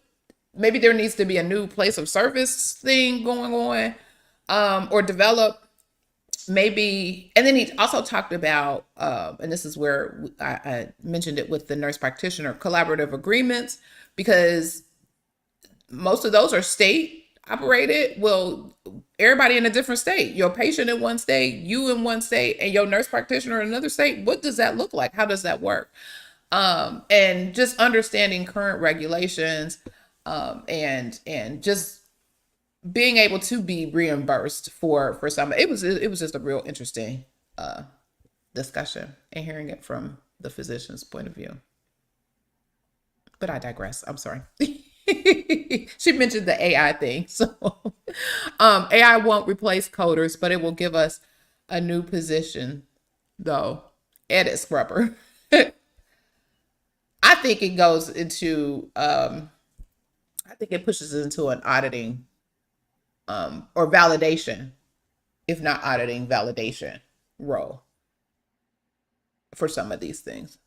S2: maybe there needs to be a new place of service thing going on, or develop maybe. And then he also talked about, and this is where I mentioned it with the nurse practitioner, collaborative agreements, because most of those are state operated. Well, everybody in a different state, your patient in one state, you in one state, and your nurse practitioner in another state. What does that look like? How does that work? And just understanding current regulations, and just being able to be reimbursed for some. It was just a real interesting discussion, and hearing it from the physician's point of view. But I digress. I'm sorry. She mentioned the AI thing. So AI won't replace coders, but it will give us a new position, though. Edit scrubber. I think it goes into, I think it pushes us into an auditing, or validation, if not auditing, validation role for some of these things.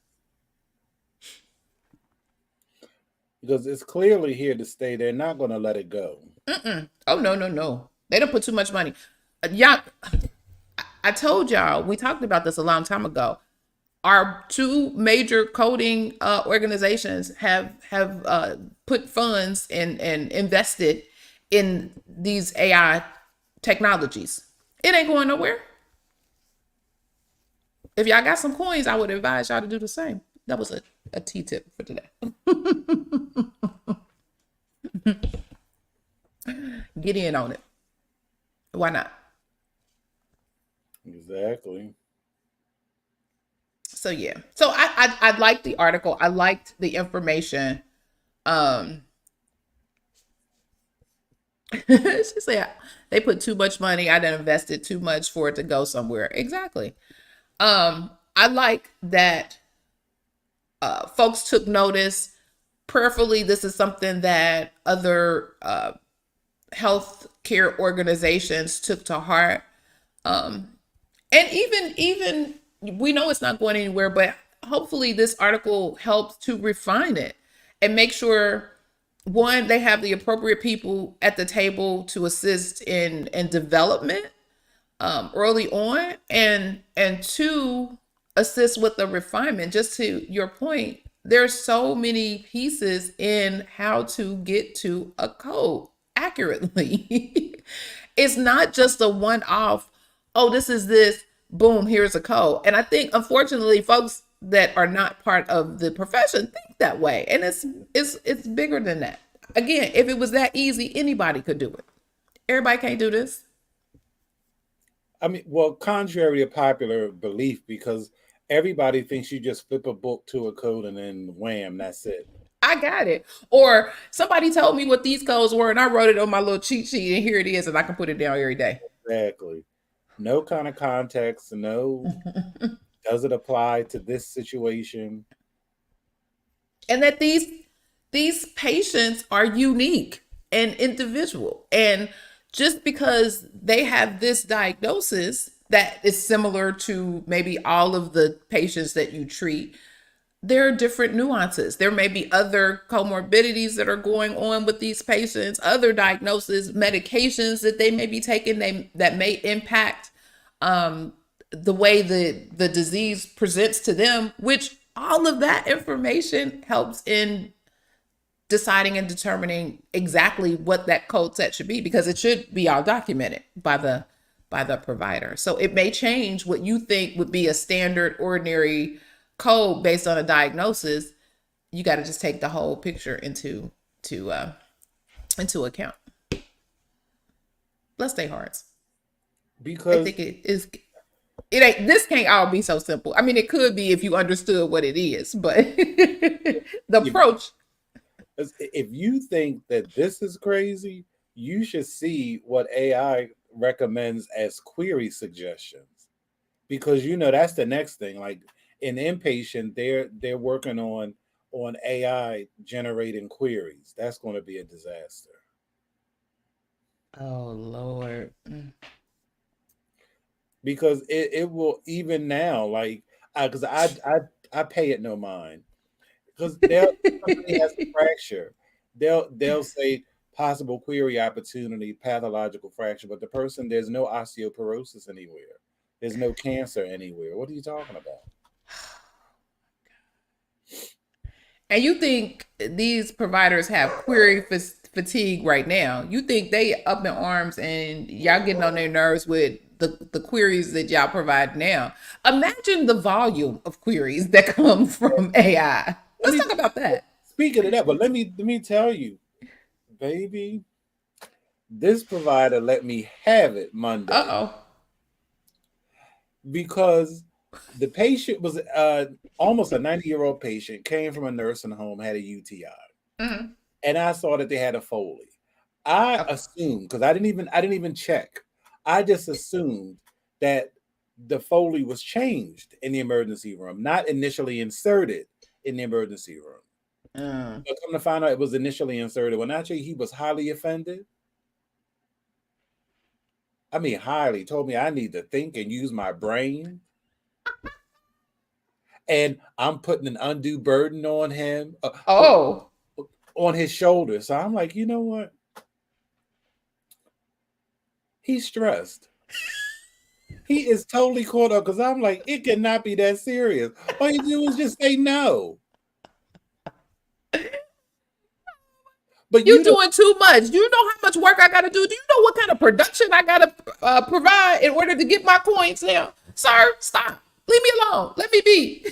S1: Because it's clearly here to stay. They're not going to let it go.
S2: Oh, no. They don't put too much money. Y'all, I told y'all, we talked about this a long time ago. Our two major coding organizations have put funds and invested in these AI technologies. It ain't going nowhere. If y'all got some coins, I would advise y'all to do the same. That was a tea tip for today. Get in on it. Why not?
S1: Exactly.
S2: So yeah. So I liked the article. I liked the information. She said they put too much money. I done invested too much for it to go somewhere. Exactly. I like that folks took notice. Prayerfully, this is something that other health care organizations took to heart. And even we know it's not going anywhere, but hopefully this article helps to refine it and make sure, one, they have the appropriate people at the table to assist in development early on, and two, assist with the refinement. Just to your point, there's so many pieces in how to get to a code accurately. It's not just a one-off, oh, this is this, boom, here's a code. And I think, unfortunately, folks that are not part of the profession think that way. And it's bigger than that. Again, if it was that easy, anybody could do it. Everybody can't do this.
S1: I mean, well, contrary to popular belief, because everybody thinks you just flip a book to a code and then wham, that's it.
S2: I got it. Or somebody told me what these codes were and I wrote it on my little cheat sheet and here it is and I can put it down every day.
S1: Exactly. No kind of context, no, does it apply to this situation?
S2: And that these patients are unique and individual. And just because they have this diagnosis that is similar to maybe all of the patients that you treat, there are different nuances. There may be other comorbidities that are going on with these patients, other diagnoses, medications that they may be taking that may impact the way the disease presents to them, which all of that information helps in deciding and determining exactly what that code set should be, because it should be all documented by the provider. So it may change what you think would be a standard ordinary code based on a diagnosis. You got to just take the whole picture into account. Bless their hearts.
S1: Because
S2: I think it ain't, this can't all be so simple. I mean, it could be if you understood what it is, but the approach.
S1: if you think that this is crazy, you should see what AI recommends as query suggestions, because that's the next thing. Like in inpatient, they're working on on AI generating queries. That's going to be a disaster.
S2: Oh Lord.
S1: Because it will, even now, like, because I pay it no mind, because they'll, if somebody has a fracture, they'll say possible query opportunity, pathological fracture, but the person, there's no osteoporosis anywhere, there's no cancer anywhere. What are you talking about?
S2: And you think these providers have query fatigue right now? You think they up in arms and y'all getting on their nerves with the queries that y'all provide now? Imagine the volume of queries that come from AI.
S1: Let
S2: Let's
S1: me,
S2: talk about that.
S1: speaking of that, but let me tell you, baby, this provider let me have it
S2: Uh
S1: Monday,
S2: oh.
S1: because the patient was almost a 90-year-old patient, came from a nursing home, had a UTI,
S2: Mm-hmm.
S1: and I saw that they had a Foley. I
S2: Okay.
S1: assumed, because I didn't even check. I just assumed that the Foley was changed in the emergency room, not initially inserted in the emergency room.
S2: Mm.
S1: But come to find out, it was initially inserted. When actually he was highly offended. I mean, highly told me I need to think and use my brain, and I'm putting an undue burden on him,
S2: Oh.
S1: on his shoulders. So I'm like, you know what? He's stressed. He is totally caught up, because I'm like, it cannot be that serious. All you do is just say no. But
S2: You
S1: you know,
S2: doing too much. Do you know how much work I got to do? Do you know what kind of production I got to provide in order to get my coins now? Sir, stop. Leave me alone. Let me be.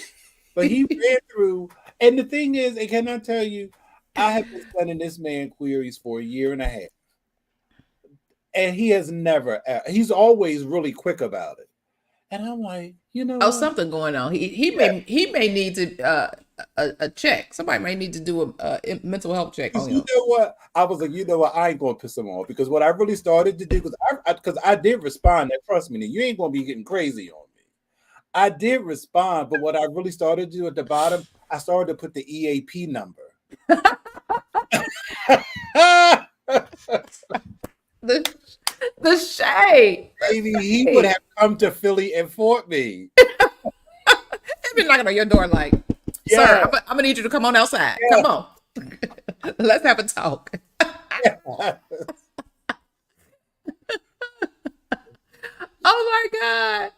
S1: but he ran through, and the thing is, I cannot tell you, I have been sending this man queries for a year and a half, and he has never, he's always really quick about it. And I'm like, you know
S2: Oh,
S1: what?
S2: something going on. He
S1: Yeah.
S2: may need to a check. Somebody may need to do a mental health check on
S1: Because you
S2: him.
S1: know what? I was like, you know what? I ain't gonna piss him off, because what I really started to do, because I did respond. And trust me, now, you ain't gonna be getting crazy on me. I did respond, but what I really started to do at the bottom, I started to put the EAP number.
S2: The the shade.
S1: Baby, he would
S2: Hey,
S1: have come to Philly and fought me.
S2: they've been knocking on your door like, sir,
S1: Yeah.
S2: I'm gonna need you to come on outside.
S1: Yeah.
S2: Come on, let's have a talk.
S1: Yeah.
S2: Oh my god,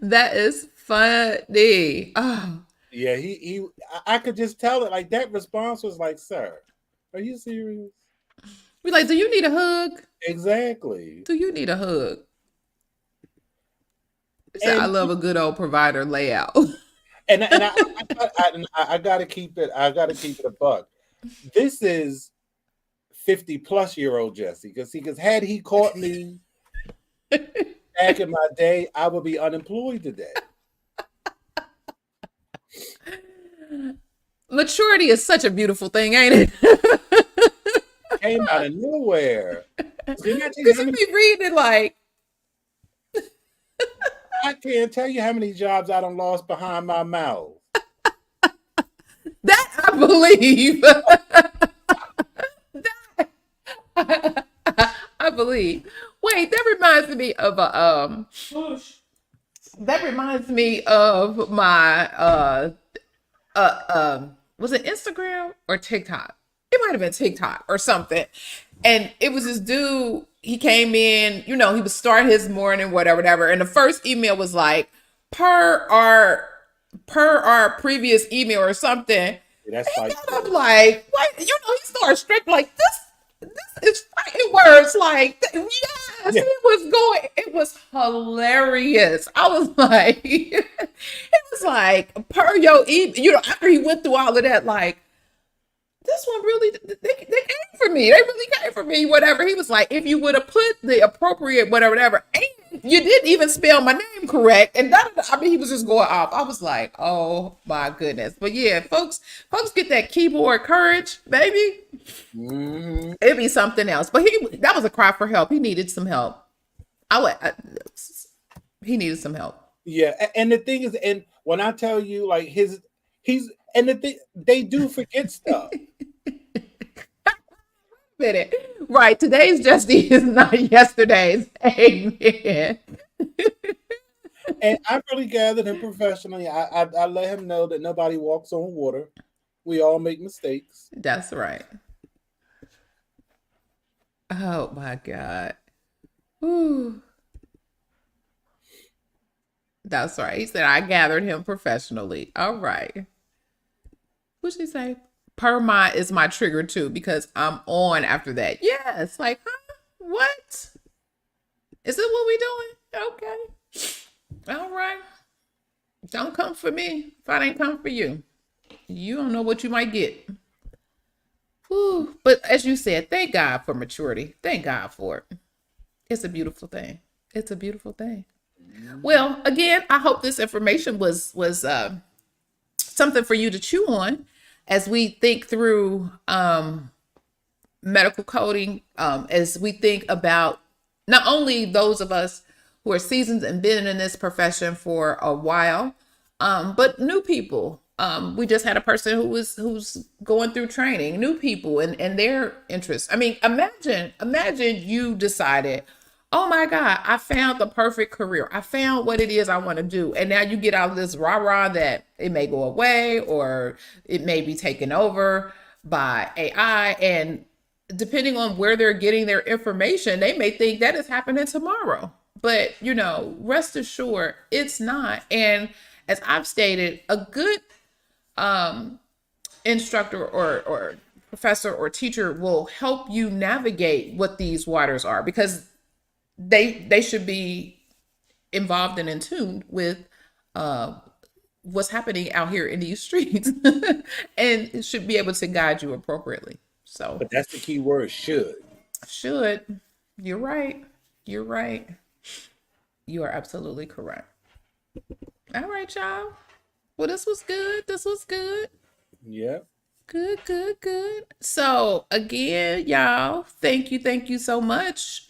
S2: that is funny. Oh,
S1: Yeah, I could just tell it, like, that response was like, sir, are you serious?
S2: be like, do you need a hug?
S1: Exactly.
S2: Do you need a hug? He said, I
S1: And
S2: love a good old provider layout.
S1: I gotta keep it. I gotta keep it a buck. This is 50-plus-year-old Jesse, because had he caught me back in my day, I would be unemployed today.
S2: Maturity is such a beautiful thing, ain't it?
S1: Came out of nowhere. Can I tell you
S2: Because
S1: how
S2: you
S1: many?
S2: be reading it like,
S1: I can't tell you how many jobs I done lost behind my mouth.
S2: that I believe. That I believe. Wait, that reminds me of a that reminds me of my was it Instagram or TikTok? It might have been TikTok or something. And it was this dude, he came in, he was starting his morning, whatever. And the first email was like, per our previous email or something. And
S1: That's like,
S2: I'm like, what? He started strict like this is fighting words like yes,
S1: yeah,
S2: it was hilarious. I was like, it was like per your email, after he went through all of that, like this one really, they came for me. They really came for me, whatever. He was like, if you would have put the appropriate whatever, and you didn't even spell my name correct. And I mean, he was just going off. I was like, oh my goodness. But yeah, folks get that keyboard courage, baby.
S1: mhm.
S2: It'd be something else. But that was a cry for help. He needed some help. He needed some help.
S1: Yeah. And the thing is, and when I tell you, like, He's and they do forget stuff.
S2: Minute. Right. Today's Jesse is not yesterday's. Amen.
S1: And I really gathered him professionally. I let him know that nobody walks on water. We all make mistakes.
S2: That's right. Oh my God. Ooh. That's right. He said I gathered him professionally. All right. What'd she say? Perma is my trigger too because I'm on after that. Yes. Like, huh? What? Is this what we doing? Okay. All right. Don't come for me if I ain't come for you. You don't know what you might get. Whew. But as you said, thank God for maturity. Thank God for it. It's a beautiful thing. It's a beautiful thing. Well, again, I hope this information was something for you to chew on as we think through medical coding, as we think about not only those of us who are seasoned and been in this profession for a while, but new people. We just had a person who's going through training, new people and their interests. I mean, imagine you decided, oh my God, I found the perfect career. I found what it is I want to do. And now you get out of this rah-rah that it may go away or it may be taken over by AI. And depending on where they're getting their information, they may think that is happening tomorrow. But, rest assured, it's not. And as I've stated, a good instructor or professor or teacher will help you navigate what these waters are because they should be involved and in tune with what's happening out here in these streets and should be able to guide you appropriately. So
S1: But that's the key word, should.
S2: should. You're right. You're right. You are absolutely correct. All right, y'all. Well, this was good. This was good.
S1: Yep.
S2: Good, good, good. So again, y'all, thank you so much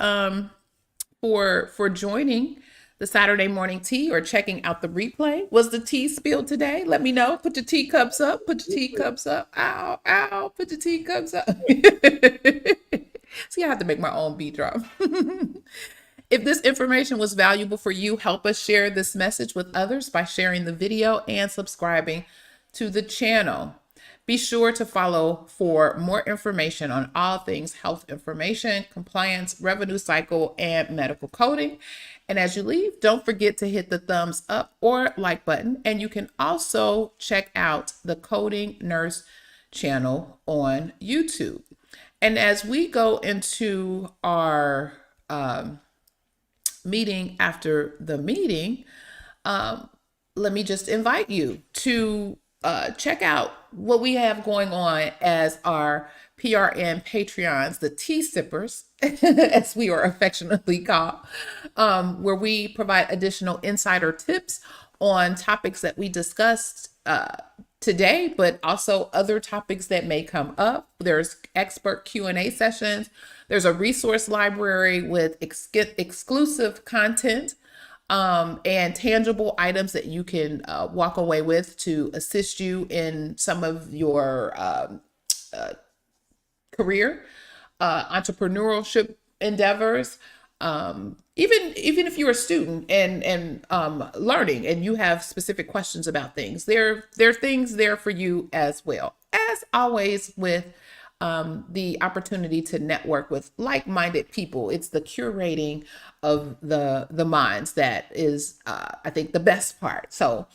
S2: for joining the Saturday morning tea or checking out the replay. Was the tea spilled today? Let me know. Put your teacups up. Put your teacups up. Ow, ow. Put your teacups up. See, I have to make my own beat drop. If this information was valuable for you, help us share this message with others by sharing the video and subscribing to the channel. Be sure to follow for more information on all things health information, compliance, revenue cycle, and medical coding. And as you leave, don't forget to hit the thumbs up or like button. And you can also check out the Coding Nurse channel on YouTube. And as we go into our meeting after the meeting, let me just invite you to check out what we have going on as our PRN Patreons, the tea sippers, as we are affectionately called, where we provide additional insider tips on topics that we discussed today, but also other topics that may come up. There's expert Q&A sessions. There's a resource library with exclusive content and tangible items that you can walk away with to assist you in some of your career, entrepreneurship endeavors. Even if you're a student and learning and you have specific questions about things, there are things there for you as well. As always, with the opportunity to network with like-minded people, it's the curating of the minds that is, I think, the best part. So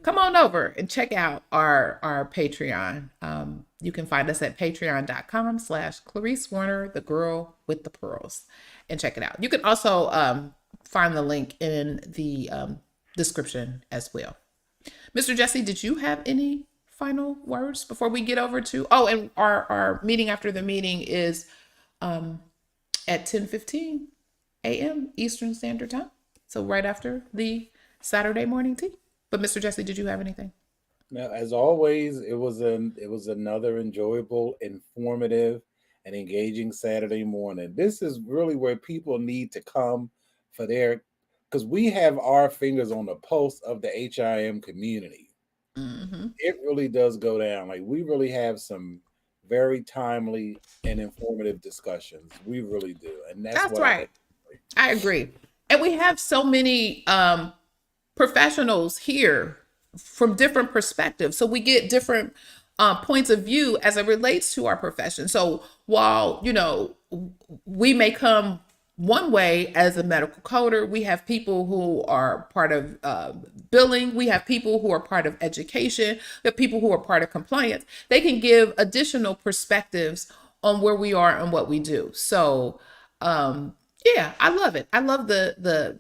S2: come on over and check out our Patreon. You can find us at patreon.com/Clarice Warner, the girl with the pearls, and check it out. You can also find the link in the description as well. Mr. Jesse, did you have any final words before we get over to, and our meeting after the meeting is at 10:15 a.m. Eastern Standard Time. So right after the Saturday morning tea. But Mr. Jesse, did you have anything?
S1: Now, as always, it was another enjoyable, informative, and engaging Saturday morning. This is really where people need to come for their, because we have our fingers on the pulse of the HIM community.
S2: Hmm.
S1: It really does go down. Like we really have some very timely and informative discussions. We really do. And that's
S2: That's
S1: what I
S2: right. I agree. And we have so many professionals here from different perspectives. So we get different points of view as it relates to our profession. So while, we may come one way as a medical coder, we have people who are part of billing, we have people who are part of education, we have people who are part of compliance. They can give additional perspectives on where we are and what we do. So, yeah, I love it. I love the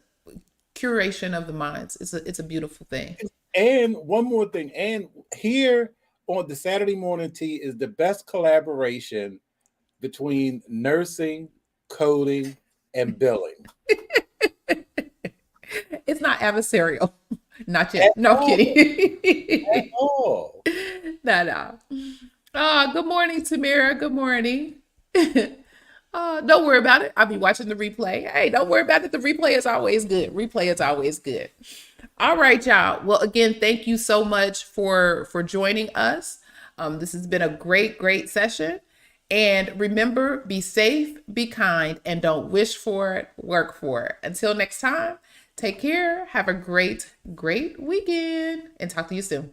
S2: curation of the minds. It's a beautiful thing.
S1: And one more thing, and here on the Saturday morning tea is the best collaboration between nursing, coding, and billing.
S2: It's not adversarial. Not
S1: At
S2: yet. No, I'm
S1: all. At
S2: kidding.
S1: all.
S2: No. Oh, good morning, Tamara. Good morning. Don't worry about it. I'll be watching the replay. Hey, don't worry about it. The replay is always good. Replay is always good. All right, y'all. Well, again, thank you so much for joining us. This has been a great session. And remember, be safe, be kind, and don't wish for it, work for it. Until next time, take care. Have a great weekend, and talk to you soon.